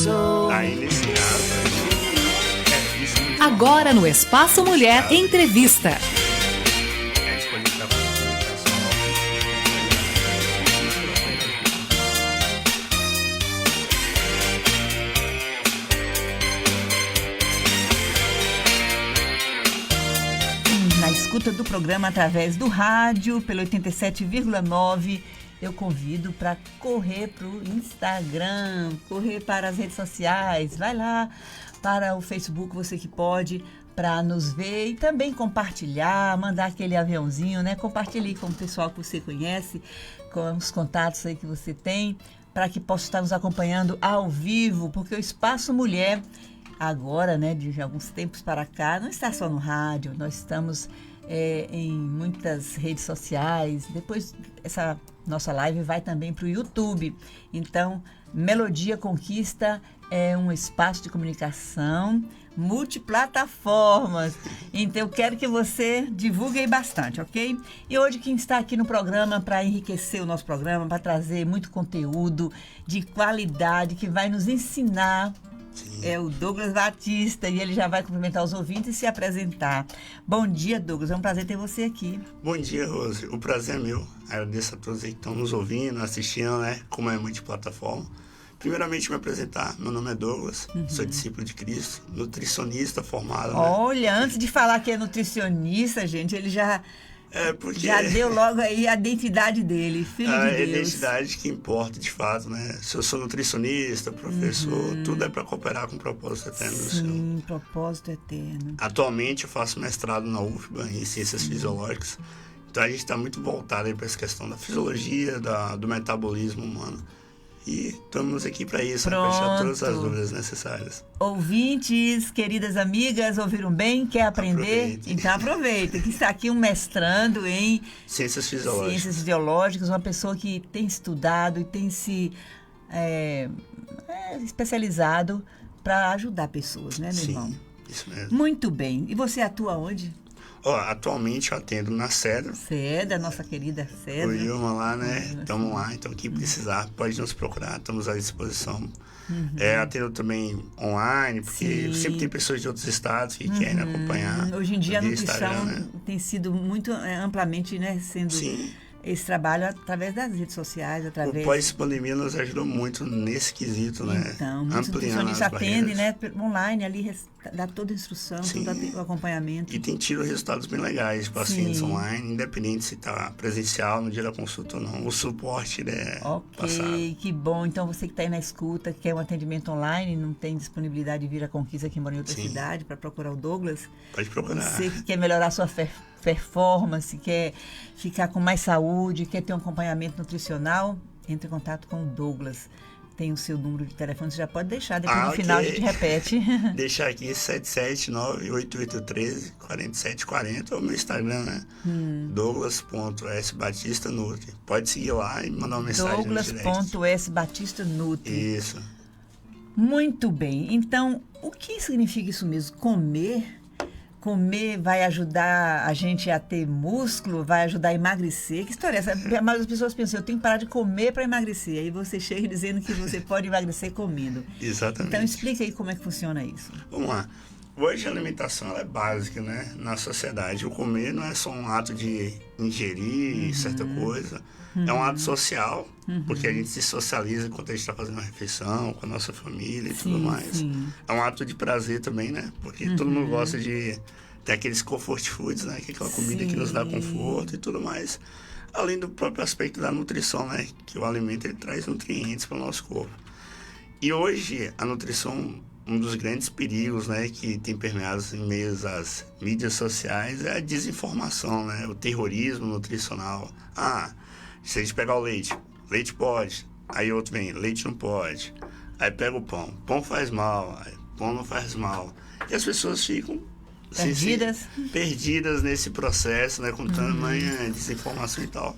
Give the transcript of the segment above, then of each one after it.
Tá iniciado. Agora no Espaço Mulher Entrevista. Na escuta do programa através do rádio, pelo 87,9, eu convido para correr para o Instagram, correr para as redes sociais, vai lá para o Facebook, você que pode, para nos ver e também compartilhar, mandar aquele aviãozinho, né? Compartilhe com o pessoal que você conhece, com os contatos aí que você tem, para que possa estar nos acompanhando ao vivo, porque o Espaço Mulher, agora, né, de alguns tempos para cá, não está só no rádio, nós estamos em muitas redes sociais. Depois essa nossa live vai também para o YouTube. Então, Melodia Conquista é um espaço de comunicação multiplataformas. Então, eu quero que você divulgue aí bastante, ok? E hoje quem está aqui no programa para enriquecer o nosso programa, para trazer muito conteúdo de qualidade que vai nos ensinar, é o Douglas Batista, e ele já vai cumprimentar os ouvintes e se apresentar. Bom dia, Douglas, é um prazer ter você aqui. Bom dia, Rose, o prazer é meu. Agradeço a todos aí que estão nos ouvindo, assistindo, né, como é multiplataforma. Primeiramente, me apresentar, meu nome é Douglas, sou discípulo de Cristo, nutricionista formado. Olha, antes de falar que é nutricionista, gente, ele já deu logo aí a identidade dele, filho de Deus. A identidade que importa, de fato, né? Se eu sou nutricionista, professor, tudo é para cooperar com o propósito eterno do Senhor. Sim, propósito eterno. Atualmente, eu faço mestrado na UFBA em Ciências Fisiológicas. Então, a gente está muito voltado para essa questão da fisiologia, do metabolismo humano. E estamos aqui para isso, para fechar todas as dúvidas necessárias. Ouvintes, queridas amigas, ouviram bem? Quer aprender? Então aproveita, que está aqui um mestrando em Ciências Fisiológicas, uma pessoa que tem estudado e tem se especializado para ajudar pessoas, né, meu irmão? Isso mesmo. Muito bem. E você atua onde? Atualmente eu atendo na Cedra. Cedra, nossa querida Cedra. O Ilma lá, né? Estamos lá, então quem precisar pode nos procurar, estamos à disposição. Atendo também online, porque sempre tem pessoas de outros estados que querem acompanhar. Hoje em dia a nutrição tem sido muito amplamente, né, sendo... Sim. Esse trabalho através das redes sociais, através... O pós-pandemia nos ajudou muito nesse quesito, né? Então, muitos nutricionistas atendem, né, online, ali dá toda a instrução, todo o acompanhamento. E tem tido resultados bem legais de pacientes online, independente se está presencial no dia da consulta ou não. O suporte passado. Ok, que bom. Então, você que está aí na escuta, que quer um atendimento online, não tem disponibilidade de vir a Conquista, que mora em outra cidade, para procurar o Douglas. Pode procurar. Você que quer melhorar a sua performance, quer ficar com mais saúde, quer ter um acompanhamento nutricional, entre em contato com o Douglas. Tem o seu número de telefone, você já pode deixar, depois no final a gente repete. Deixar aqui 779-8813-4740, é o meu Instagram, né? Douglas.sBatistaNutri. Pode seguir lá e mandar uma mensagem no direct. Douglas.sBatistaNutri. Isso. Muito bem. Então, o que significa isso mesmo? Comer vai ajudar a gente a ter músculo, vai ajudar a emagrecer. Que história é essa? Mas as pessoas pensam, eu tenho que parar de comer para emagrecer. Aí você chega dizendo que você pode emagrecer comendo. Exatamente. Então explica aí como é que funciona isso. Vamos lá. Hoje a alimentação ela é básica, né, na sociedade. O comer não é só um ato de ingerir certa coisa. É um ato social, porque a gente se socializa enquanto a gente está fazendo uma refeição com a nossa família e tudo mais. Sim. É um ato de prazer também, né? Porque todo mundo gosta de ter aqueles comfort foods, né? Que é aquela comida que nos dá conforto e tudo mais. Além do próprio aspecto da nutrição, né? Que o alimento ele traz nutrientes para o nosso corpo. E hoje a nutrição, um dos grandes perigos, né, que tem permeado em meio às mídias sociais é a desinformação, né? O terrorismo nutricional. Se a gente pegar o leite pode. Aí outro vem, leite não pode. Aí pega o pão faz mal, aí pão não faz mal. E as pessoas ficam perdidas nesse processo, né, com tamanha desinformação e tal.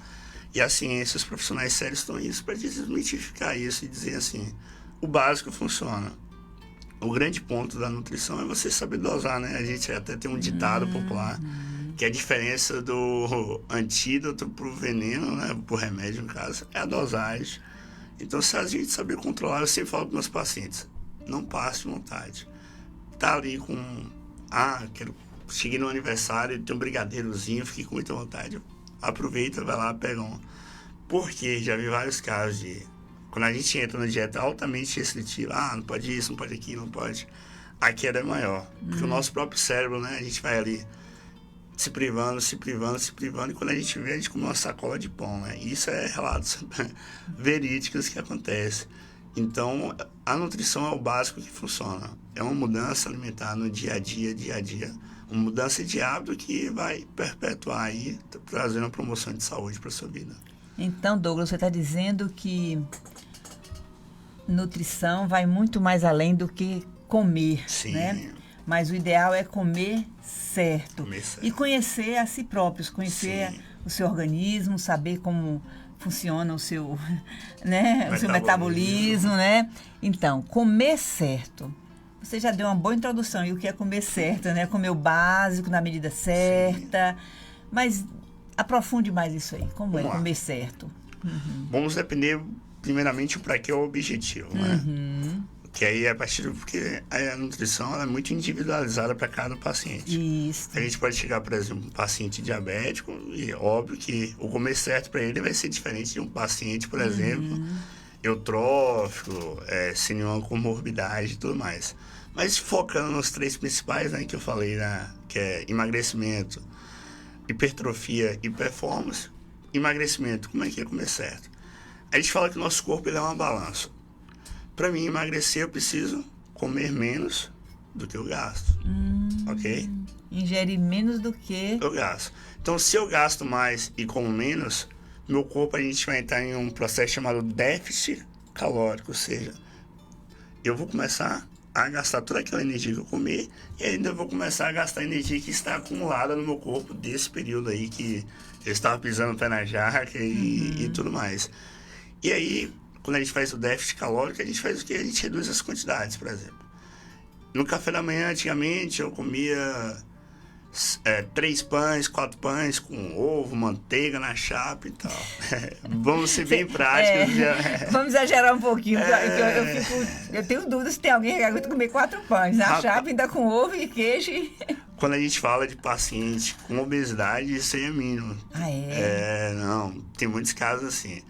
E a ciência, os profissionais sérios estão isso para desmitificar isso e dizer assim, o básico funciona. O grande ponto da nutrição é você saber dosar, né? A gente até tem um ditado popular, que a diferença do antídoto para o veneno, né, para o remédio, no caso, é a dosagem. Então, se a gente saber controlar, eu sempre falo para meus pacientes, não passe vontade. Tá ali com... cheguei no aniversário, tem um brigadeirozinho, fiquei com muita vontade. Aproveita, vai lá, pega um. Porque já vi vários casos de... Quando a gente entra na dieta altamente restritiva, não pode isso, não pode aquilo, não pode... A queda é maior. Porque o nosso próprio cérebro, né? A gente vai ali se privando, e quando a gente vê, a gente come uma sacola de pão, né? E isso é relatos verídicos que acontecem. Então, a nutrição é o básico que funciona. É uma mudança alimentar no dia a dia. Uma mudança de hábito que vai perpetuar aí, trazendo uma promoção de saúde para a sua vida. Então, Douglas, você está dizendo que nutrição vai muito mais além do que comer, Sim. né? Mas o ideal é comer certo. E conhecer a si próprios, conhecer Sim. o seu organismo, saber como funciona o seu, né? O seu metabolismo, né? Então, comer certo. Você já deu uma boa introdução. E o que é comer certo, né? Comer o básico na medida certa. Sim. Mas aprofunde mais isso aí. Como é comer certo? Vamos depender, primeiramente, para que é o objetivo, né? Que aí é a partir do... Porque a nutrição ela é muito individualizada para cada paciente. Isso. A gente pode chegar, por exemplo, um paciente diabético e é óbvio que o comer certo para ele vai ser diferente de um paciente, por exemplo, eutrófico, sem nenhuma comorbidade e tudo mais. Mas focando nos 3 principais, né, que eu falei, né, que é emagrecimento, hipertrofia e performance. Emagrecimento, como é que é comer certo? A gente fala que o nosso corpo ele é uma balança. Para mim emagrecer, eu preciso comer menos do que eu gasto. Ok? Ingerir menos do que... eu gasto. Então, se eu gasto mais e como menos, meu corpo, a gente vai entrar em um processo chamado déficit calórico. Ou seja, eu vou começar a gastar toda aquela energia que eu comer e ainda vou começar a gastar energia que está acumulada no meu corpo desse período aí que eu estava pisando o pé na jaca e tudo mais. E aí... Quando a gente faz o déficit calórico, a gente faz o quê? A gente reduz as quantidades, por exemplo. No café da manhã, antigamente, eu comia 3 pães, 4 pães com ovo, manteiga na chapa e tal. Vamos ser bem práticos. Vamos exagerar um pouquinho. Eu tenho dúvida se tem alguém que aguenta comer 4 pães na chapa, ainda com ovo e queijo. Quando a gente fala de paciente com obesidade, isso aí é mínimo. Não, tem muitos casos assim.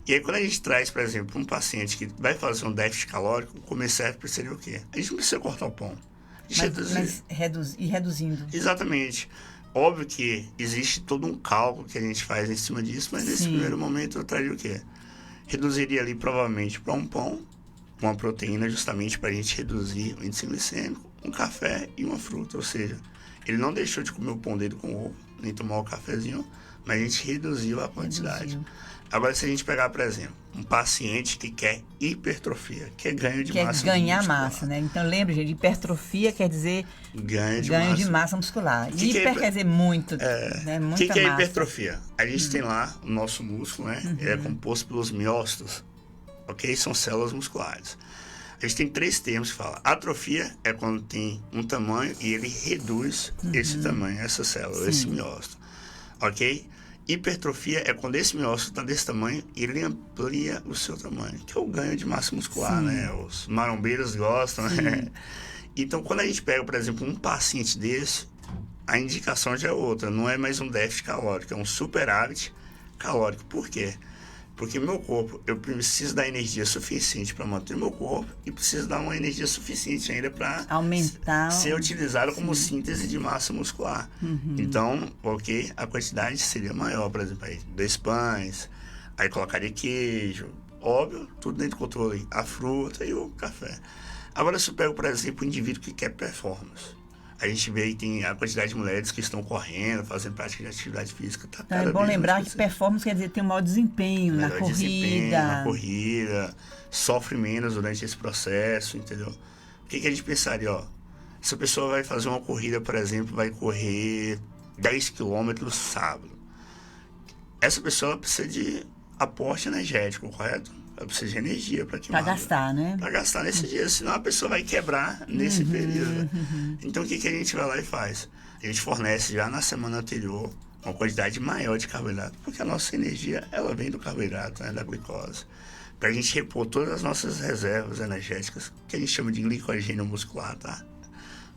E aí, quando a gente traz, por exemplo, um paciente que vai fazer um déficit calórico, comer certo seria o quê? A gente não precisa cortar o pão. Mas reduzindo. Exatamente. Óbvio que existe todo um cálculo que a gente faz em cima disso, mas nesse primeiro momento eu traria o quê? Reduziria ali provavelmente para um pão, uma proteína justamente para a gente reduzir o índice glicêmico, um café e uma fruta. Ou seja, ele não deixou de comer o pão dele com ovo, nem tomar o cafezinho, mas a gente reduziu a quantidade. Agora, se a gente pegar, por exemplo, um paciente que quer hipertrofia, que é ganho de massa muscular. Quer ganhar massa, né? Então, lembre, gente, hipertrofia quer dizer ganho de massa muscular. Hiper quer dizer muito, né? O que é hipertrofia? A gente tem lá o nosso músculo, né? Ele é composto pelos miócitos, ok? São células musculares. A gente tem 3 termos que falam. Atrofia é quando tem um tamanho e ele reduz esse tamanho, essa célula, esse miócito, ok? Hipertrofia é quando esse miócito está desse tamanho e ele amplia o seu tamanho, que é o ganho de massa muscular, né? Os marombeiros gostam, né? Então, quando a gente pega, por exemplo, um paciente desse, a indicação já é outra. Não é mais um déficit calórico, é um superávit calórico. Por quê? Porque meu corpo, eu preciso dar energia suficiente para manter meu corpo e preciso dar uma energia suficiente ainda para aumentar, ser utilizado como síntese de massa muscular. Então, ok, a quantidade seria maior, por exemplo, aí 2 pães, aí colocaria queijo, óbvio, tudo dentro do controle, a fruta e o café. Agora, se eu pego, por exemplo, um indivíduo que quer performance, a gente vê que tem a quantidade de mulheres que estão correndo, fazendo prática de atividade física. É bom lembrar que performance quer dizer ter um maior desempenho na corrida. Sofre menos durante esse processo, entendeu? O que a gente pensaria, ó? Se a pessoa vai fazer uma corrida, por exemplo, vai correr 10 quilômetros sábado. Essa pessoa ela precisa de aporte energético, correto? Ela precisa de energia para queimar. Para gastar, né? Para gastar nesse dia, senão a pessoa vai quebrar nesse período. Então, o que a gente vai lá e faz? A gente fornece já na semana anterior uma quantidade maior de carboidrato, porque a nossa energia, ela vem do carboidrato, né, da glicose. pra gente repor todas as nossas reservas energéticas, que a gente chama de glicogênio muscular, tá?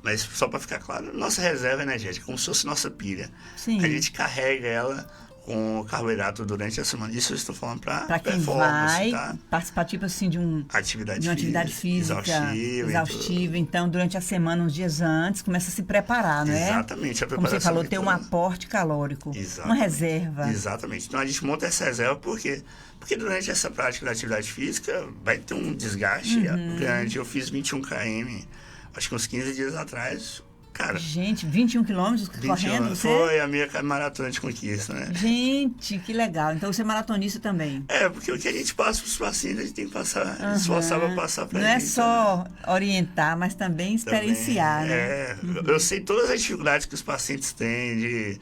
Mas só para ficar claro, nossa reserva energética, como se fosse nossa pilha. Sim. A gente carrega ela com carboidrato durante a semana. Isso eu estou falando para quem performance, vai tá? participar, tipo assim, de uma atividade física exaustiva. Então, durante a semana, uns dias antes, começa a se preparar, não é? Exatamente. Como você falou, ter um aporte calórico, uma reserva. Exatamente. Então, a gente monta essa reserva porque durante essa prática da atividade física vai ter um desgaste grande. Eu fiz 21 km, acho que uns 15 dias atrás. Cara, gente, 21 quilômetros correndo? Foi a minha maratona de conquista, né? Gente, que legal. Então você é maratonista também. Porque o que a gente passa para os pacientes, a gente tem que passar, esforçar para passar para a gente. Não é só orientar, mas também experienciar, né? Eu sei todas as dificuldades que os pacientes têm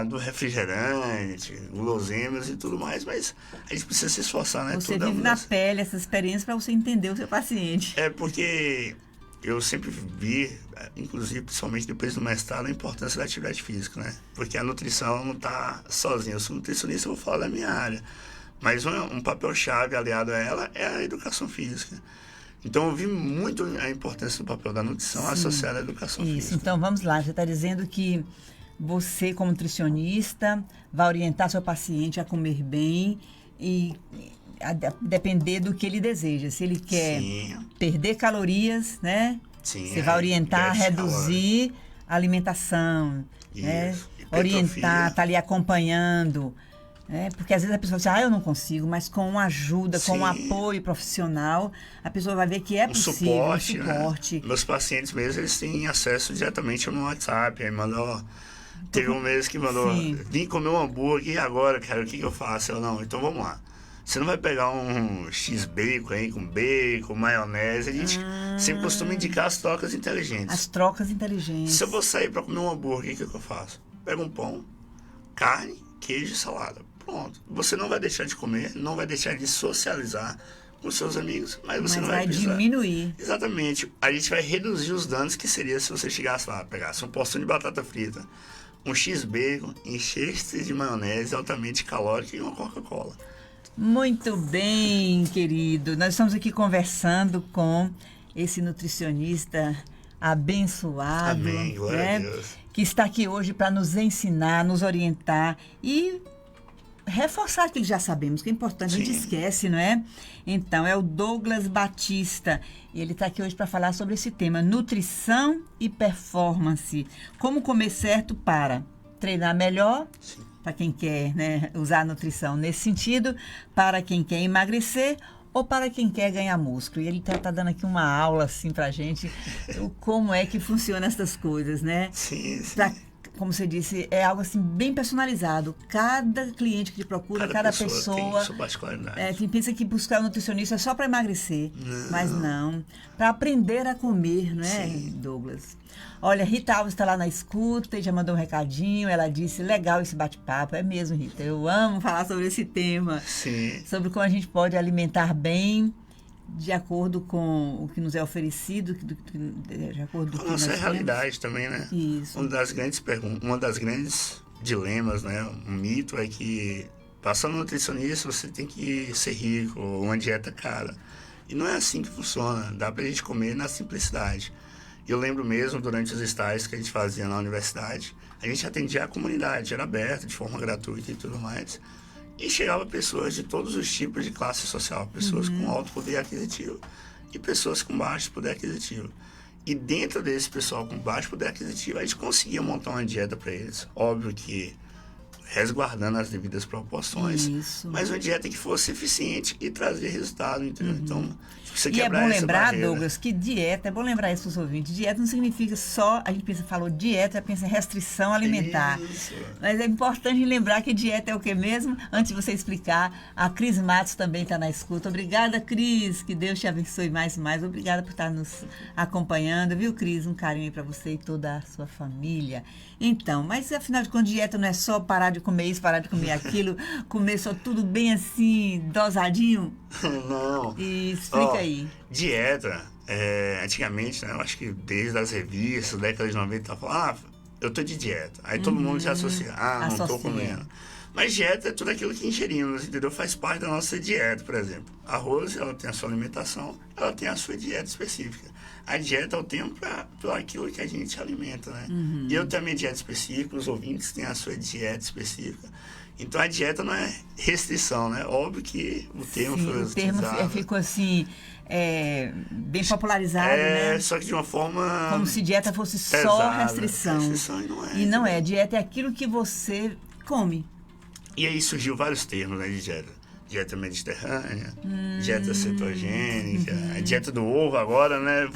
do refrigerante, guloseimas e tudo mais, mas a gente precisa se esforçar, né? Você vive na pele essa experiência para você entender o seu paciente. Porque eu sempre vi, inclusive, principalmente depois do mestrado, a importância da atividade física, né? Porque a nutrição não está sozinha. Eu sou nutricionista, eu vou falar da minha área. Mas um papel-chave aliado a ela é a educação física. Então, eu vi muito a importância do papel da nutrição associada à educação física. Então, vamos lá. Você está dizendo que você, como nutricionista, vai orientar seu paciente a comer bem e a depender do que ele deseja. Se ele quer perder calorias, né? Sim, você vai orientar a reduzir a alimentação, né? Orientar, tá ali acompanhando, né? Porque às vezes a pessoa diz, eu não consigo, mas com uma ajuda, com um apoio profissional, a pessoa vai ver que é possível, um suporte. Né? Meus pacientes mesmo, eles têm acesso diretamente no WhatsApp, aí mandou... Teve um mês que mandou, vim comer um hambúrguer, e agora, cara, o que eu faço? Eu, não, então vamos lá. Você não vai pegar um X-bacon aí, com bacon, maionese. A gente sempre costuma indicar as trocas inteligentes. As trocas inteligentes. Se eu vou sair para comer um hambúrguer, o que eu faço? Pego um pão, carne, queijo e salada. Pronto. Você não vai deixar de comer, não vai deixar de socializar com seus amigos, mas você não vai precisar. Diminuir. Exatamente. A gente vai reduzir os danos que seria se você chegasse lá, pegasse um porção de batata frita, um X-bacon, enchesse de maionese altamente calórica e uma Coca-Cola. Muito bem, querido. Nós estamos aqui conversando com esse nutricionista abençoado. Amém, glória a Deus. Que está aqui hoje para nos ensinar, nos orientar e reforçar aquilo que já sabemos, que é importante, a gente esquece, não é? Então, é o Douglas Batista. E ele está aqui hoje para falar sobre esse tema, nutrição e performance. Como comer certo para treinar melhor, para quem quer, né, usar a nutrição nesse sentido, para quem quer emagrecer ou para quem quer ganhar músculo. E ele está dando aqui uma aula assim para a gente, como é que funcionam essas coisas, né? Sim. Como você disse, é algo assim bem personalizado. Cada cliente que te procura, cada pessoa tem sua particularidade. Quem pensa que buscar um nutricionista é só para emagrecer, mas não. Para aprender a comer, não é, Douglas? Olha, Rita Alves está lá na escuta e já mandou um recadinho. Ela disse, legal esse bate-papo. É mesmo, Rita. Eu amo falar sobre esse tema. Sim. Sobre como a gente pode alimentar bem, de acordo com o que nos é oferecido, de acordo com o que nossa realidade também, né? Isso. Uma das grandes dilemas, né? Um mito é que, passando nutricionista, você tem que ser rico, ou uma dieta cara. E não é assim que funciona. Dá pra gente comer na simplicidade. Eu lembro mesmo, durante os estágios que a gente fazia na universidade, a gente atendia a comunidade, era aberta, de forma gratuita e tudo mais. E chegava pessoas de todos os tipos de classe social, pessoas com alto poder aquisitivo e pessoas com baixo poder aquisitivo. E dentro desse pessoal com baixo poder aquisitivo, a gente conseguia montar uma dieta para eles. Óbvio que resguardando as devidas proporções, mas uma dieta que fosse eficiente e trazer resultado, entendeu? Então, você quebrar essa barreira. E é bom lembrar, Douglas, que dieta, é bom lembrar isso para os ouvintes, dieta não significa só, a gente falou dieta, pensa em restrição alimentar. Isso. Mas é importante lembrar que dieta é o que mesmo? Antes de você explicar, a Cris Matos também está na escuta. Obrigada, Cris, que Deus te abençoe mais e mais. Obrigada por estar nos acompanhando, viu, Cris? Um carinho aí para você e toda a sua família. Então, mas afinal de contas, dieta não é só parar de comer isso, parar de comer aquilo, comer só tudo bem assim, dosadinho? Não. E explica aí. Dieta, antigamente, né, eu acho que desde as revistas, década de 90, falava, eu tô de dieta. Aí todo mundo já associa, não tô comendo. Mas dieta é tudo aquilo que ingerimos, entendeu? Faz parte da nossa dieta, por exemplo. A Rose, ela tem a sua alimentação, ela tem a sua dieta específica. A dieta é o tempo para aquilo que a gente alimenta, né? E eu tenho a minha dieta específica, os ouvintes têm a sua dieta específica. Então, a dieta não é restrição, né? Óbvio que o termo foi utilizado. O termo ficou assim, bem popularizado, né? Só que de uma forma... Como se dieta fosse só pesada, restrição. Restrição e não é. E não é. Dieta é aquilo que você come. E aí surgiu vários termos, né, de dieta. Dieta mediterrânea, dieta cetogênica, a dieta do ovo agora, né,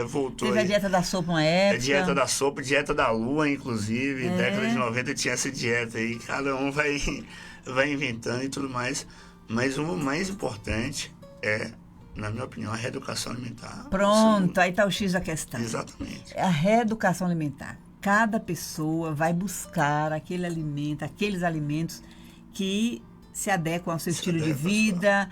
voltou. Teve a dieta da sopa uma época. A dieta da sopa, dieta da lua, inclusive, década de 90 tinha essa dieta aí, cada um vai inventando e tudo mais. Mas o mais importante é, na minha opinião, a reeducação alimentar. Pronto, aí está o X da questão. Exatamente. A reeducação alimentar. Cada pessoa vai buscar aquele alimento, aqueles alimentos que se adequam ao seu estilo de vida,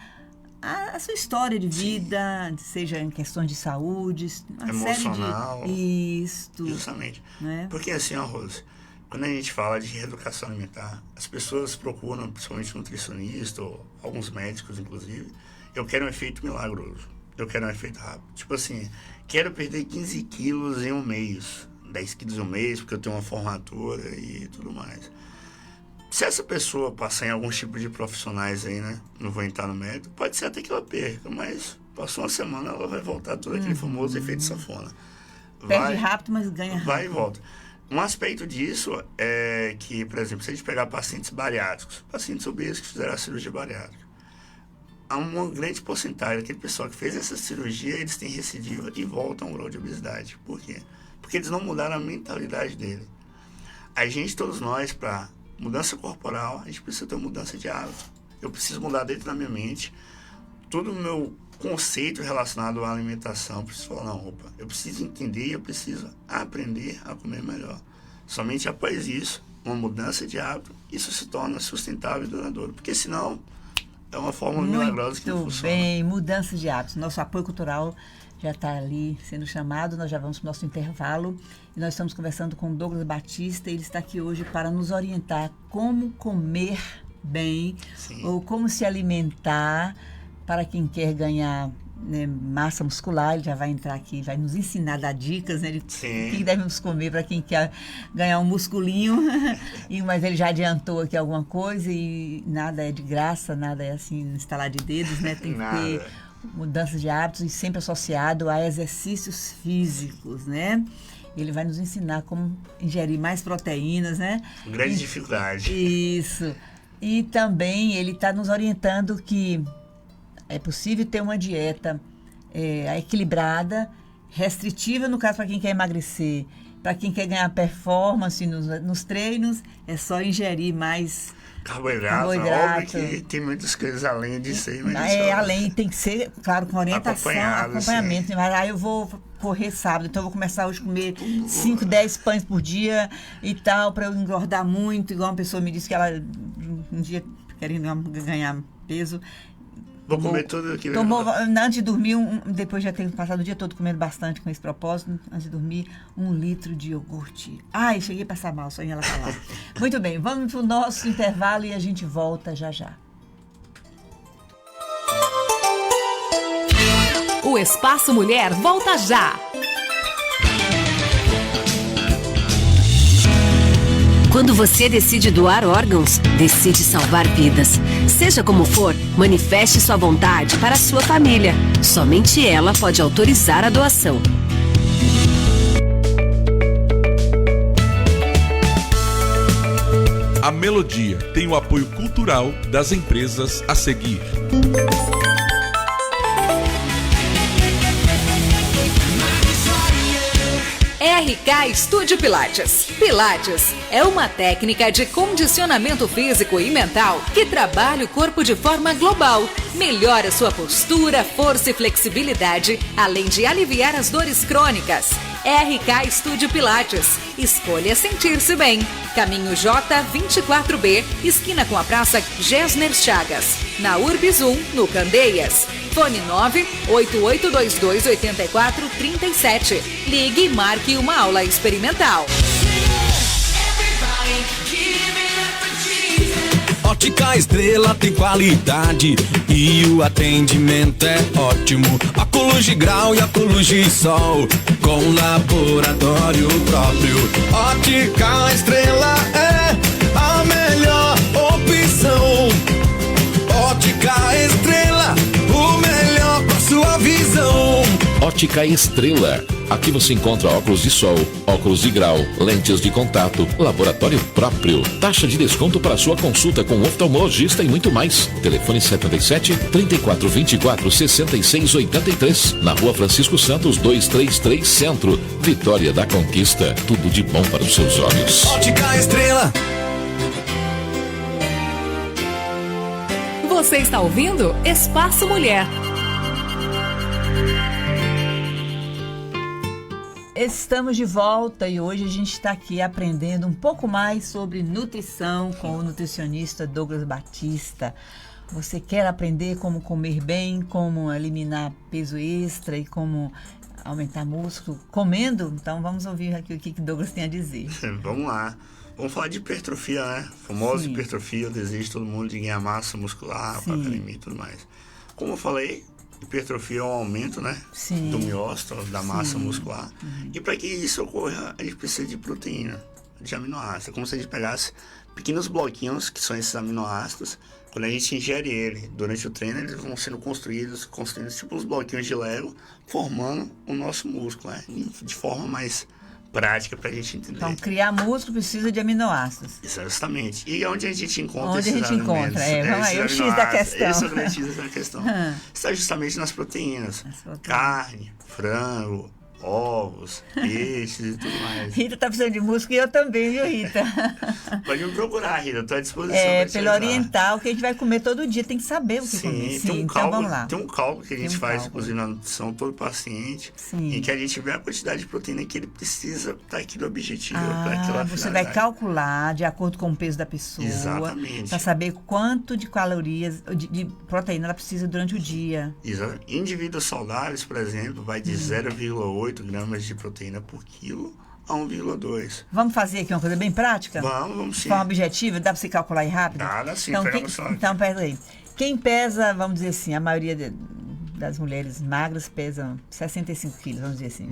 à sua história de vida, seja em questões de saúde, uma emocional. Série de... Isto. Justamente. Né? Porque assim, Rose, quando a gente fala de reeducação alimentar, as pessoas procuram, principalmente nutricionista, ou alguns médicos, inclusive, eu quero um efeito milagroso, eu quero um efeito rápido. Tipo assim, quero perder 15 quilos em um mês. 10 quilos em um mês, porque eu tenho uma formatura e tudo mais. Se essa pessoa passar em algum tipo de profissionais aí, né? Não vou entrar no mérito, pode ser até que ela perca, mas passou uma semana, ela vai voltar todo aquele famoso efeito sanfona. Perde rápido, mas ganha rápido. Vai e volta. Um aspecto disso é que, por exemplo, se a gente pegar pacientes bariátricos, pacientes obesos que fizeram a cirurgia bariátrica, há uma grande porcentagem daquele pessoal que fez essa cirurgia, eles têm recidiva e voltam ao grau de obesidade. Por quê? Porque eles não mudaram a mentalidade dele. A gente, todos nós, para mudança corporal, a gente precisa ter uma mudança de hábito. Eu preciso mudar dentro da minha mente todo o meu conceito relacionado à alimentação. Eu preciso falar, não, opa, eu preciso entender, eu preciso aprender a comer melhor. Somente após isso, uma mudança de hábito, isso se torna sustentável e duradouro. Porque senão, é uma forma milagrosa que não funciona. Muito bem, mudança de hábitos. Nosso apoio cultural já está ali sendo chamado, nós já vamos para o nosso intervalo e nós estamos conversando com o Douglas Batista. Ele está aqui hoje para nos orientar como comer bem, sim, ou como se alimentar para quem quer ganhar, né, massa muscular. Ele já vai entrar aqui, vai nos ensinar, dar dicas, né, de o que devemos comer para quem quer ganhar um musculinho. Mas ele já adiantou aqui alguma coisa e nada é de graça, nada é assim, instalar de dedos, né? Tem que ter mudança de hábitos e sempre associado a exercícios físicos, né? Ele vai nos ensinar como ingerir mais proteínas, né? Grande dificuldade. Isso. E também ele está nos orientando que é possível ter uma dieta equilibrada, restritiva, no caso, para quem quer emagrecer. Para quem quer ganhar performance nos treinos, é só ingerir mais carboidrato. Óbvio que tem muitas coisas além disso aí. Mas além, tem que ser, claro, com orientação, acompanhamento. Mas eu vou correr sábado, então eu vou começar hoje a comer 5, 10 pães por dia e tal, para eu engordar muito, igual uma pessoa me disse que ela, um dia, querendo ganhar peso, vou comer tudo aquilo. Tomou, antes de dormir, depois de ter passado o dia todo comendo bastante com esse propósito, antes de dormir, 1 litro de iogurte. Ai, cheguei a passar mal, só em ela falar. Muito bem, vamos para o nosso intervalo e a gente volta já já. O Espaço Mulher volta já. Quando você decide doar órgãos, decide salvar vidas. Seja como for, manifeste sua vontade para a sua família. Somente ela pode autorizar a doação. A Melodia tem o apoio cultural das empresas a seguir. RK Estúdio Pilates. Pilates é uma técnica de condicionamento físico e mental que trabalha o corpo de forma global. Melhora sua postura, força e flexibilidade, além de aliviar as dores crônicas. RK Estúdio Pilates. Escolha sentir-se bem. Caminho J24B, esquina com a Praça Gessner Chagas. Na Urbis 1, no Candeias. Fone 988228437. Ligue e marque uma aula experimental. Everybody, give it up for Jesus. Ótica Estrela tem qualidade e o atendimento é ótimo. Óculos de grau e óculos de sol, com laboratório próprio. Ótica Estrela é a melhor opção. Ótica Estrela, o melhor pra sua visão. Ótica Estrela. Aqui você encontra óculos de sol, óculos de grau, lentes de contato, laboratório próprio, taxa de desconto para sua consulta com oftalmologista e muito mais. Telefone 77 3424 6683, na Rua Francisco Santos 233 Centro, Vitória da Conquista. Tudo de bom para os seus olhos. Ótica Estrela. Você está ouvindo Espaço Mulher. Estamos de volta e hoje a gente está aqui aprendendo um pouco mais sobre nutrição com o nutricionista Douglas Batista. Você quer aprender como comer bem, como eliminar peso extra e como aumentar músculo comendo? Então vamos ouvir aqui o que Douglas tem a dizer. Vamos lá. Vamos falar de hipertrofia, né? Famosa hipertrofia, o desejo de todo mundo de ganhar massa muscular, para academia e tudo mais. Como eu falei, hipertrofia é um aumento, né? Sim. Do miócito, da massa muscular. E para que isso ocorra, a gente precisa de proteína, de aminoácidos. É como se a gente pegasse pequenos bloquinhos, que são esses aminoácidos. Quando a gente ingere ele durante o treino, eles vão sendo construídos tipo uns bloquinhos de Lego, formando o nosso músculo, né? De forma mais prática para a gente entender. Então, criar músculo precisa de aminoácidos. Exatamente. E onde a gente encontra onde esses alimentos? Vamos aí, o X da questão. Esse é o grande X da questão. Está justamente nas proteínas. Carne, frango, ovos, peixes e tudo mais. Rita tá precisando de músculo e eu também, viu, Rita? Pode me procurar, Rita. Estou à disposição. Pelo oriental, que a gente vai comer todo dia. Tem que saber o que comer. Sim, então vamos lá. Tem um cálculo que a gente faz, inclusive, na nutrição, todo paciente, em que a gente vê a quantidade de proteína que ele precisa para aquele objetivo, para aquela finalidade. Você vai calcular de acordo com o peso da pessoa. Exatamente. Para saber quanto de calorias, de proteína ela precisa durante o dia. Exato. Indivíduos saudáveis, por exemplo, vai de 0,8 gramas de proteína por quilo a 1,2. Vamos fazer aqui uma coisa bem prática? Vamos sim. De forma objetiva, dá para você calcular aí rápido? Dá sim, então, pera aí. Quem pesa, vamos dizer assim, a maioria das mulheres magras pesam 65 quilos, vamos dizer assim.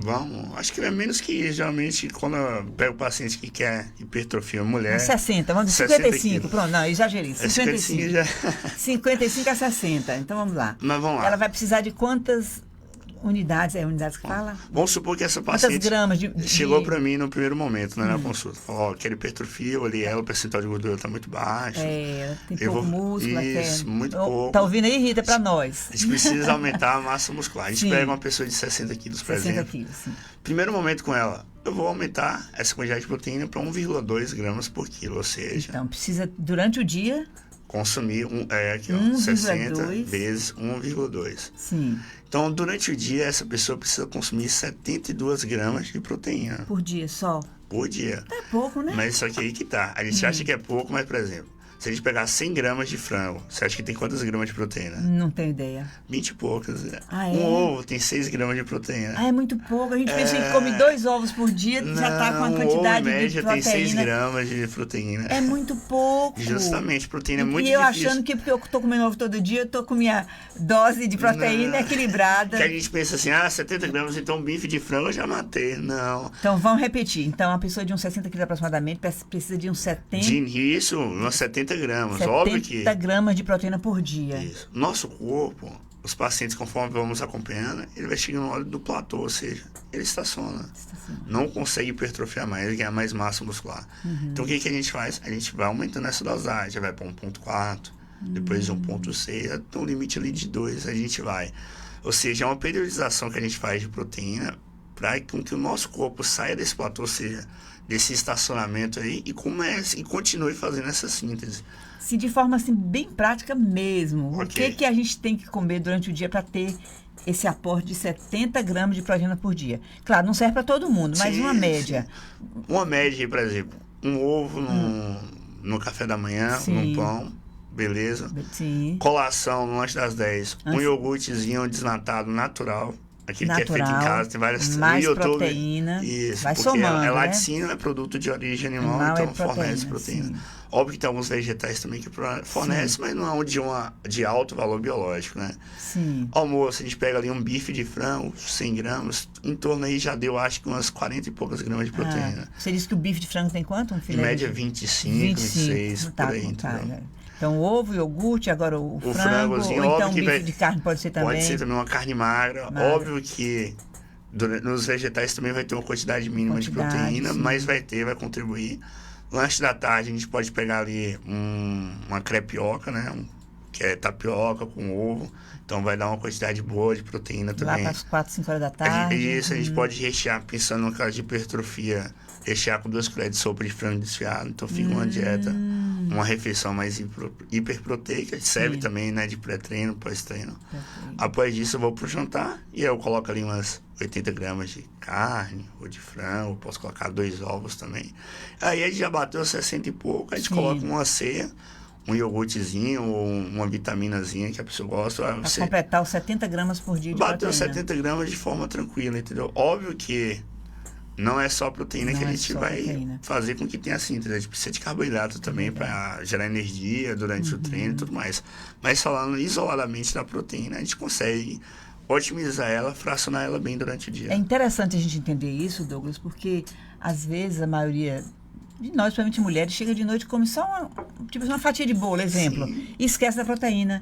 Acho que é menos que isso. Geralmente, quando eu pego o paciente que quer hipertrofia, mulher... 60, vamos dizer 55, pronto, não, exagerei. 55 já... 55 a 60, então vamos lá. Mas vamos lá. Ela vai precisar de quantas unidades, unidades que fala? Vamos supor que essa paciente quantas gramas chegou para mim no primeiro momento, né, na consulta. Falou, quero hipertrofia, eu olhei ela, o percentual de gordura está muito baixo. Tem pouco músculo. Isso, muito pouco. Tá ouvindo aí, Rita, para nós. A gente precisa aumentar a massa muscular. A gente pega uma pessoa de 60 quilos, por exemplo. 60 quilos, sim. Primeiro momento com ela, eu vou aumentar essa quantidade de proteína para 1,2 gramas por quilo, ou seja... Então, precisa, durante o dia... consumir 60 vezes 1,2. Sim. Então, durante o dia, essa pessoa precisa consumir 72 gramas de proteína. Por dia só? Por dia. É pouco, né? Mas só que aí que tá. A gente acha que é pouco, mas, por exemplo, se a gente pegar 100 gramas de frango, você acha que tem quantas gramas de proteína? Não tenho ideia. 20 e poucas. Ah, é? Um ovo tem 6 gramas de proteína. É muito pouco. A gente pensa que come 2 ovos por dia, já tá com a quantidade ovo, em média, de proteína. Tem 6 gramas de proteína. É muito pouco. Justamente, proteína é muito difícil. E eu difícil. achando que porque eu tô comendo ovo todo dia, eu tô com minha dose de proteína equilibrada. Que a gente pensa assim, 70 gramas, então um bife de frango eu já matei. Não. Então, vamos repetir. Então, a pessoa de uns 60 quilos aproximadamente precisa de uns 70... De início, umas 70 gramas. Óbvio que... 70 gramas de proteína por dia. Isso. Nosso corpo, os pacientes, conforme vamos acompanhando, ele vai chegando no hora do platô, ou seja, ele estaciona. Não consegue hipertrofiar mais, ganhar mais massa muscular. Então, o que a gente faz? A gente vai aumentando essa dosagem, vai para 1,4, depois 1,6, até um limite ali de 2, a gente vai. Ou seja, é uma periodização que a gente faz de proteína para que o nosso corpo saia desse platô, ou seja, desse estacionamento aí, e comece e continue fazendo essa síntese. Sim, de forma assim, bem prática mesmo. Okay. O que a gente tem que comer durante o dia para ter esse aporte de 70 gramas de proteína por dia? Claro, não serve para todo mundo, mas uma média. Sim. Uma média, por exemplo, um ovo no café da manhã, num pão, beleza? Sim. Colação no lanche das 10, um iogurtezinho desnatado natural, Aquele que é feito em natural, casa, tem várias... mais no YouTube, proteína, isso, vai porque somando, é né? laticínio, é produto de origem animal, então fornece proteína. sim. Óbvio que tem alguns vegetais também que fornecem, mas não é de alto valor biológico, né? Sim. Almoço, a gente pega ali um bife de frango, 100 gramas, em torno aí já deu, acho que umas 40 e poucas gramas de proteína. Você disse que o bife de frango tem quanto? Um Em filé? média 25, 26, tá, por aí, tá, entendeu? né? Então, ovo, iogurte, agora o frango, frangozinho, ou então óbvio que bife vai- de carne pode ser também. Pode ser também uma carne magra. Magra. Óbvio que nos vegetais também vai ter uma quantidade mínima de Quantidade, proteína, sim. mas vai contribuir. Lanche da tarde, a gente pode pegar ali uma crepioca, né? Que é tapioca com ovo. Então vai dar uma quantidade boa de proteína Lá também. para as 4, 5 horas da tarde. Isso, a gente pode rechear, pensando no caso de hipertrofia, rechear com 2 colheres de sopa de frango desfiado. Então fica uma dieta, uma refeição mais hiperproteica. Serve também, né, de pré-treino, pós-treino. Após disso eu vou pro jantar e eu coloco ali umas 80 gramas de carne ou de frango. Posso colocar 2 ovos também. Aí a gente já bateu 60 e pouco, a gente Sim. coloca uma ceia, um iogurtezinho ou uma vitaminazinha que a pessoa gosta. Para completar os 70 gramas por dia de Bateu proteína. 70 gramas de forma tranquila, entendeu? Óbvio que não é só proteína Não que a é gente só vai proteína. fazer com que tenha síntese. A gente precisa de carboidrato também para gerar energia durante o treino e tudo mais. Mas falando isoladamente da proteína, a gente consegue otimizar ela, fracionar ela bem durante o dia. É interessante a gente entender isso, Douglas, porque às vezes a maioria de nós, principalmente mulheres, chega de noite e come só uma fatia de bolo, exemplo, Sim. e esquece da proteína.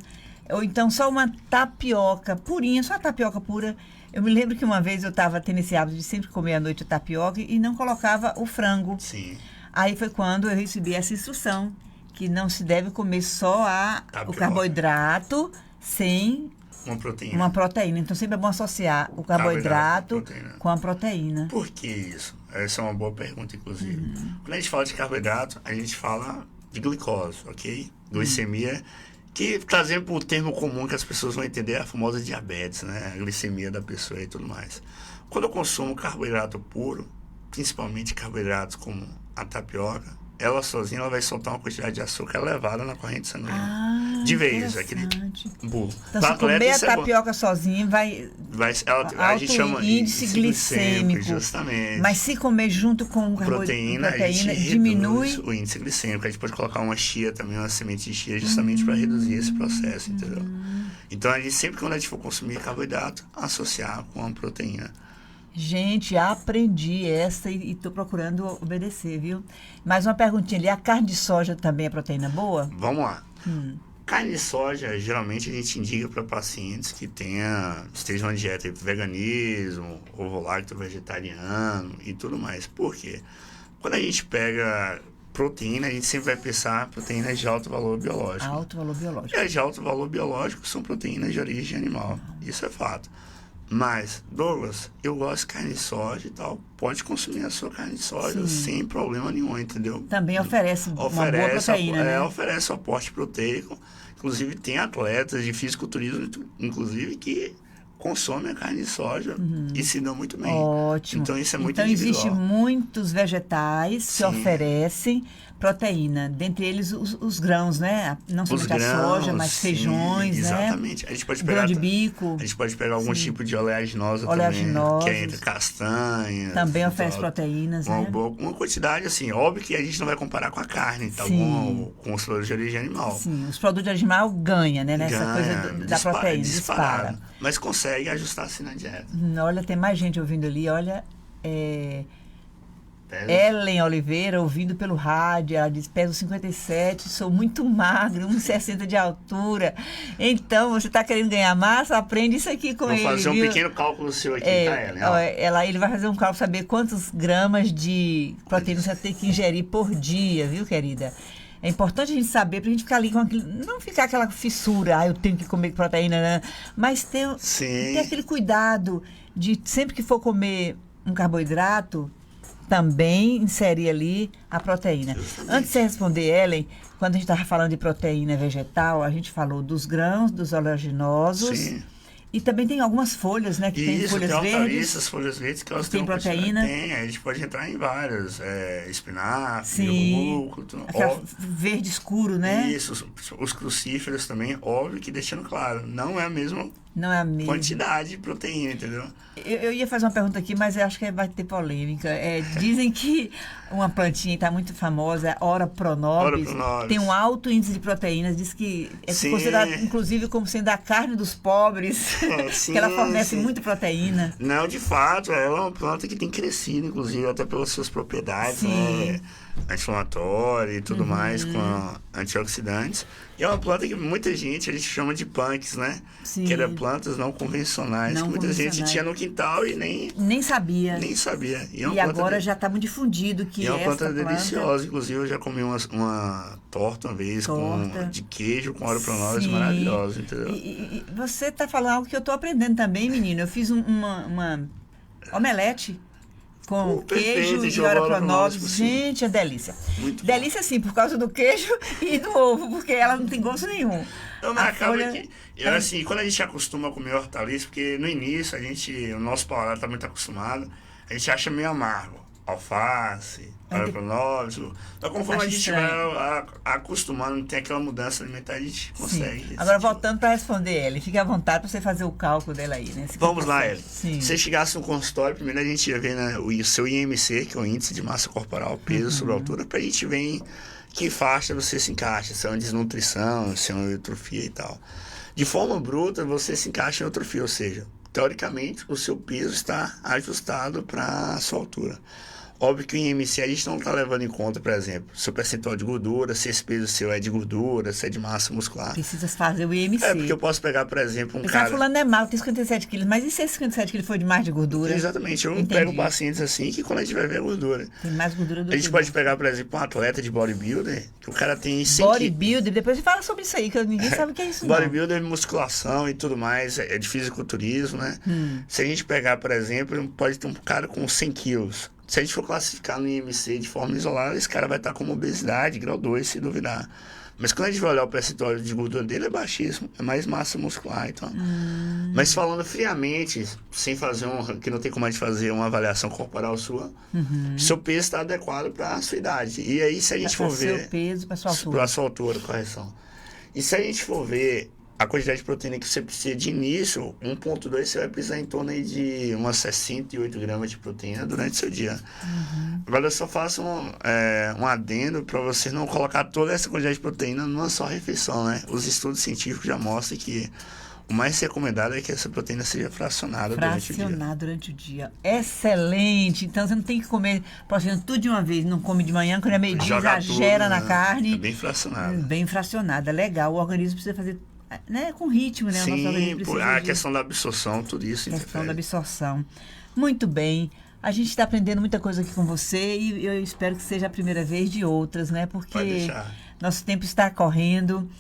Ou então só uma tapioca purinha, só a tapioca pura. Eu me lembro que uma vez eu estava tendo esse hábito de sempre comer à noite a tapioca e não colocava o frango. Sim. Aí foi quando eu recebi essa instrução, que não se deve comer só o Tapioca. carboidrato sem Uma proteína. uma proteína. Então sempre é bom associar o carboidrato Carboidrato com a proteína. Por que isso? Essa é uma boa pergunta, inclusive. Quando a gente fala de carboidrato, a gente fala de glicose, ok? Glicemia, que trazendo para o termo comum que as pessoas vão entender, é a famosa diabetes, né? A glicemia da pessoa e tudo mais. Quando eu consumo carboidrato puro, principalmente carboidratos como a tapioca, ela sozinha vai soltar uma quantidade de açúcar elevada na corrente sanguínea. De vez, aquele interessante. burro. Então, Pra se comer atleta, a isso é bom. tapioca sozinho, vai A gente chama índice glicêmico. justamente. Mas se comer junto com Proteína, a gente diminui. reduz o índice glicêmico. A gente pode colocar uma chia também, uma semente de chia, justamente para reduzir esse processo, entendeu? Então, a gente sempre, quando a gente for consumir carboidrato, associar com a proteína. Gente, aprendi essa e estou procurando obedecer, viu? Mais uma perguntinha ali. A carne de soja também é proteína boa? Vamos lá. Carne de soja, geralmente a gente indica para pacientes que estejam em dieta de veganismo, ovo-lacto vegetariano e tudo mais. Por quê? Quando a gente pega proteína, a gente sempre vai pensar proteínas de alto valor biológico. Alto valor biológico. E as de alto valor biológico são proteínas de origem animal. Isso é fato. Mas, Douglas, eu gosto de carne de soja e tal. Pode consumir a sua carne de soja sem problema nenhum, entendeu? Também oferece uma boa proteína, né? Oferece aporte proteico. Inclusive, tem atletas de fisiculturismo, inclusive, que consomem a carne de soja e se dão muito bem. Ótimo. Então, isso é muito Então, individual. existem muitos vegetais que Sim. oferecem proteína. Dentre eles, os grãos, né? Não somente a soja, mas sim, feijões, exatamente. né? A gente pode Grão pegar, de bico. a gente pode pegar algum tipo de oleaginosa Oleaginosos. também, que é entre castanhas. Também e oferece tal. proteínas, né? Uma quantidade, assim, óbvio que a gente não vai comparar com a carne, tá Sim. bom? Com os produtos de origem animal. Sim, os produtos de animal ganham, né? Nessa coisa da proteína, dispara. disparado. Mas consegue ajustar assim na dieta. Olha, tem mais gente ouvindo ali, olha. Pesa. Ellen Oliveira, ouvindo pelo rádio, ela diz, peso 57, sou muito magra, 1,60 de altura. Então, você está querendo ganhar massa? Aprende isso aqui com ele, Vou fazer um viu? pequeno cálculo seu aqui, tá, Ellen? Ó. Ele vai fazer um cálculo, saber quantos gramas de proteína você vai ter que ingerir por dia, viu, querida? É importante a gente saber, pra gente ficar ali com aquilo, não ficar aquela fissura, eu tenho que comer proteína, né? Mas ter aquele cuidado de, sempre que for comer um carboidrato, também inserir ali a proteína. Justamente. Antes de você responder, Ellen, quando a gente estava falando de proteína vegetal, a gente falou dos grãos, dos oleaginosos. Sim. E também tem algumas folhas, né? Que tem folhas tem verdes. Isso, as folhas verdes que elas tem têm uma proteína. Tem, a gente pode entrar em várias. Espinafre, Sim. rúcula, Aquela verde escuro, né? Isso, os crucíferos também, óbvio que deixando claro, não é a mesma Não é a mesma. quantidade de proteína, entendeu? Eu ia fazer uma pergunta aqui, mas eu acho que vai ter polêmica. Dizem que uma plantinha está muito famosa, Ora Pronobis, tem um alto índice de proteínas, diz que é considerado, inclusive, como sendo a carne dos pobres, sim, que ela fornece muita proteína. Não, de fato, ela é uma planta que tem crescido, inclusive, até pelas suas propriedades, né? Anti-inflamatória e tudo mais, com antioxidantes. E é uma planta que muita gente, a gente chama de punks, né? Sim. Que eram plantas não convencionais, que muita gente tinha no quintal e nem sabia. Nem sabia. E agora já está muito difundido que é uma planta planta deliciosa. Inclusive, eu já comi uma torta uma vez de queijo com Ora Pronobis maravilhosa, entendeu? E você está falando algo que eu estou aprendendo também, menino. Eu fiz uma omelete com queijo e Ora Pronobis. Gente, é delícia. Muito delícia, sim, por causa do queijo e do ovo, porque ela não tem gosto nenhum. Não, mas acaba que... assim, quando a gente acostuma a comer hortaliça, porque no início o nosso paladar está muito acostumado, a gente acha meio amargo. Alface, Ora Pronobis. Então, conforme a gente vai acostumando, tem aquela mudança alimentar, a gente consegue. Agora, voltando para responder, Ellen, fique à vontade para você fazer o cálculo dela aí, né? Vamos lá, Ellen. Se você chegasse no consultório, primeiro a gente ia ver, né, o seu IMC, que é o Índice de Massa Corporal, peso sobre altura, para a gente ver em que faixa você se encaixa, se é uma desnutrição, se é uma eutrofia e tal. De forma bruta, você se encaixa em eutrofia, ou seja, teoricamente, o seu peso está ajustado para a sua altura. Óbvio que o IMC a gente não está levando em conta, por exemplo, seu percentual de gordura, se esse peso seu é de gordura, se é de massa muscular. Precisa fazer o IMC. Porque eu posso pegar, por exemplo, cara... fulano é mal, tem 57 quilos, mas e se esse 57 quilos for de mais de gordura? Exatamente, eu não pego pacientes assim que quando a gente vai ver a gordura. Tem mais gordura do que... A gente pode pegar, por exemplo, um atleta de bodybuilder, que o cara tem 100 bodybuilder, depois você fala sobre isso aí, que ninguém sabe o que é isso, bodybuilder é musculação e tudo mais, é de fisiculturismo, né? Se a gente pegar, por exemplo, pode ter um cara com 100 quilos. Se a gente for classificar no IMC de forma isolada, esse cara vai estar com obesidade, grau 2, se duvidar. Mas quando a gente vai olhar o percentual de gordura dele, é baixíssimo. É mais massa muscular, então. Mas falando friamente, sem fazer que não tem como a gente fazer uma avaliação corporal sua, seu peso está adequado para a sua idade. E aí, se a gente for ver... seu peso para sua altura. Para a sua altura, correção. E se a gente for ver a quantidade de proteína que você precisa de início, 1,2, você vai precisar em torno aí de umas 68 gramas de proteína durante o seu dia. Agora eu só faço um adendo para você não colocar toda essa quantidade de proteína numa só refeição, né? Os estudos científicos já mostram que o mais recomendado é que essa proteína seja fracionada durante o dia. Fracionada durante o dia. Excelente! Então você não tem que comer proteína tudo de uma vez, não come de manhã, quando é meio-dia, exagera tudo, na carne. É bem fracionada. Bem fracionada, legal. O organismo precisa fazer... né, com ritmo, né? Sim, a questão da absorção, tudo isso. A questão da absorção. Muito bem. A gente está aprendendo muita coisa aqui com você e eu espero que seja a primeira vez de outras, né? Porque nosso tempo está correndo.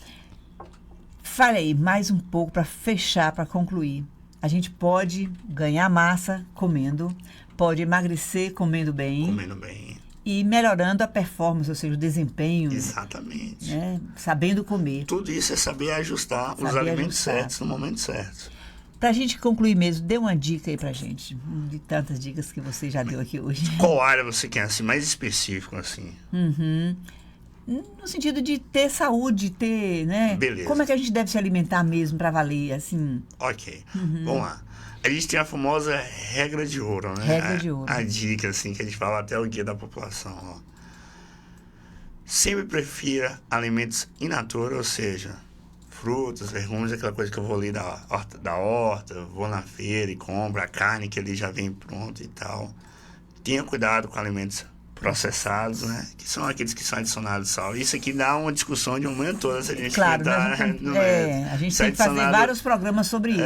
Fale aí mais um pouco para fechar, para concluir. A gente pode ganhar massa comendo, pode emagrecer comendo bem. Comendo bem. E melhorando a performance, ou seja, o desempenho. Exatamente. Né? Sabendo comer. Tudo isso é saber ajustar os alimentos certos no momento certo. Pra gente concluir mesmo, dê uma dica aí pra gente, de tantas dicas que você já deu aqui hoje. Qual área você quer, assim, mais específico, assim? No sentido de ter saúde, ter, né? Beleza. Como é que a gente deve se alimentar mesmo pra valer, assim? Ok. Vamos lá. A gente tem a famosa regra de ouro, né? Regra de ouro. A dica, assim, que a gente fala até o guia da população, ó. Sempre prefira alimentos in natura, ou seja, frutas, legumes, aquela coisa que eu vou ali da horta, vou na feira e compro a carne que ali já vem pronta e tal. Tenha cuidado com alimentos processados, né? Que são aqueles que são adicionados sal. Isso aqui dá uma discussão de um momento todo, se a gente a gente tem que fazer vários programas sobre isso.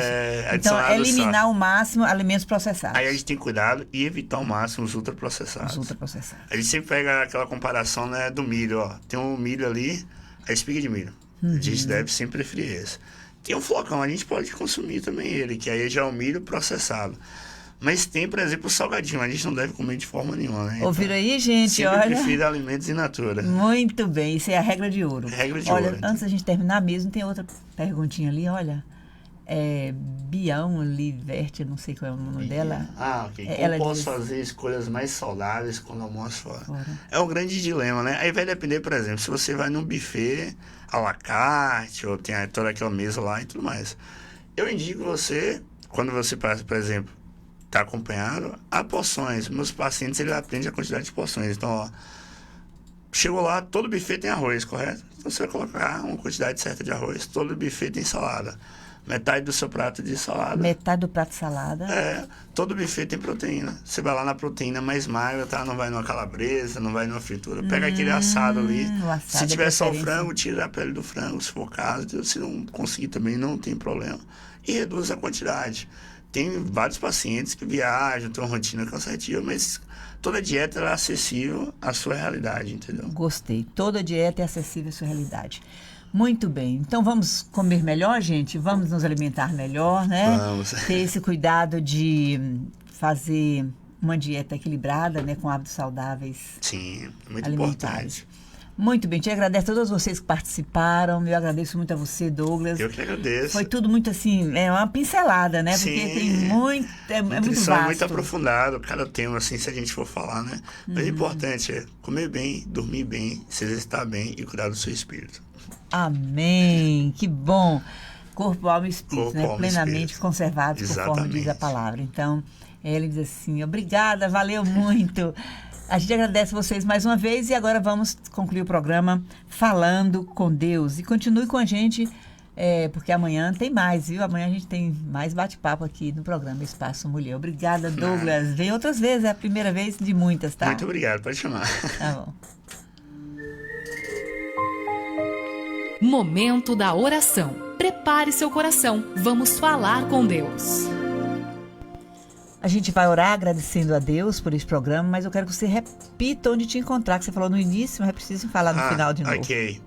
Então, eliminar ao máximo alimentos processados. Aí a gente tem cuidado e evitar ao máximo os ultraprocessados. A gente sempre pega aquela comparação, né, do milho, ó. Tem um milho ali, a espiga de milho. A gente deve sempre preferir esse. Tem um flocão, a gente pode consumir também ele, que aí já é o milho processado. Mas tem, por exemplo, o salgadinho. A gente não deve comer de forma nenhuma, né? Ouviram aí, gente? Sempre prefiro alimentos in natura. Muito bem, isso é a regra de ouro. Regra de ouro. Olha, antes da gente terminar mesmo, tem outra perguntinha ali, olha. Bião Liverte, não sei qual é o nome dela. Ok. Como posso fazer escolhas mais saudáveis quando almoço fora? É um grande dilema, né? Aí vai depender, por exemplo, se você vai num buffet à la carte, ou tem toda aquela mesa lá e tudo mais. Eu indico você, quando você passa, por exemplo, está acompanhado, há porções. Meus pacientes, eles aprendem a quantidade de porções. Então, ó, chegou lá, todo buffet tem arroz, correto? Então, você vai colocar uma quantidade certa de arroz. Todo buffet tem salada. Metade do seu prato de salada. Metade do prato de salada. Todo buffet tem proteína. Você vai lá na proteína mais magra, tá? Não vai numa calabresa, não vai numa fritura. Pega aquele assado ali. Se tiver só o frango, tira a pele do frango, se for o caso. Se não conseguir também, não tem problema. E reduz a quantidade. Tem vários pacientes que viajam, tem uma rotina cansativa, mas toda dieta é acessível à sua realidade, entendeu? Gostei. Toda dieta é acessível à sua realidade. Muito bem. Então, vamos comer melhor, gente? Vamos nos alimentar melhor, né? Vamos. Ter esse cuidado de fazer uma dieta equilibrada, né? Com hábitos saudáveis. Sim, muito alimentares. importante. Muito bem. Te agradeço a todos vocês que participaram. Eu agradeço muito a você, Douglas. Eu que agradeço. Foi tudo muito assim, uma pincelada, né? Porque Sim. tem muito, é muito Nutrição vasto. é muito aprofundado, cada tema, assim, se a gente for falar, né? Mas o importante é comer bem, dormir bem, se exercitar bem e cuidar do seu espírito. Amém. Que bom. Corpo, alma e espírito, Corpo, né? alma e Plenamente espírito. conservados, conforme Exatamente. diz a palavra. Então, ele diz assim, obrigada, valeu muito. A gente agradece vocês mais uma vez e agora vamos concluir o programa falando com Deus. E continue com a gente, porque amanhã tem mais, viu? Amanhã a gente tem mais bate-papo aqui no programa Espaço Mulher. Obrigada, Douglas. Vem outras vezes, é a primeira vez de muitas, tá? Muito obrigado, pode chamar. Tá bom. Momento da oração. Prepare seu coração. Vamos falar com Deus. A gente vai orar agradecendo a Deus por esse programa, mas eu quero que você repita onde te encontrar, que você falou no início, mas é preciso falar no final de novo. Ok.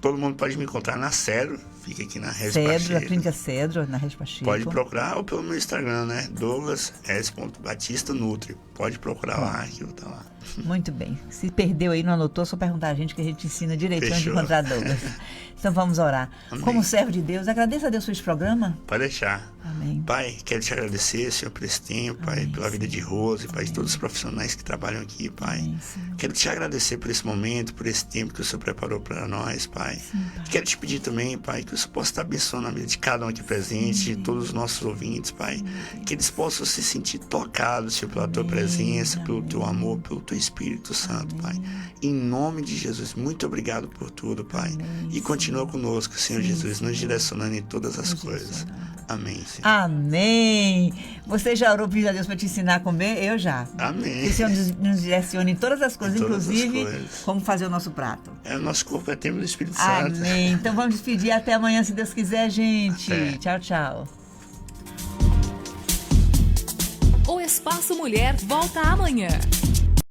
Todo mundo pode me encontrar na Cedro, fica aqui na Regis Cedro, Pacheco. a clínica Cedro, na Regis Pacheco. Pode procurar ou pelo meu Instagram, né? Douglas S. Batista Nutri. Pode procurar lá, que eu tá lá. Muito bem. Se perdeu aí, não anotou, só perguntar a gente que a gente ensina direitinho onde Fechou. encontrar Douglas. Então vamos orar. Amém. Como servo de Deus, agradeça a Deus por esse programa. Pode deixar. Amém. Pai, quero te agradecer, Senhor, por esse tempo, Pai, Amém, pela vida de Rose, Pai, de todos os profissionais que trabalham aqui, Pai. Amém, Senhor. Quero te agradecer por esse momento, por esse tempo que o Senhor preparou para nós, Pai. Quero te pedir também, Pai, que o Senhor possa estar abençoando a vida de cada um aqui presente, de todos os nossos ouvintes, Pai. Que eles possam se sentir tocados, Senhor, pela Tua presença, pelo Teu amor, pelo Teu Espírito Santo, Pai. Em nome de Jesus, muito obrigado por tudo, Pai. E continua conosco, Senhor Jesus, nos direcionando em todas as coisas. Amém, Senhor. Amém. Você já orou pedindo a Deus para te ensinar a comer? Eu já. Amém. Que o Senhor nos direcione em todas as coisas, Em todas as inclusive coisas. como fazer o nosso prato. O nosso corpo é templo do Espírito Santo. Amém. Então vamos despedir até amanhã, se Deus quiser, gente. Até. Tchau, tchau. O Espaço Mulher volta amanhã.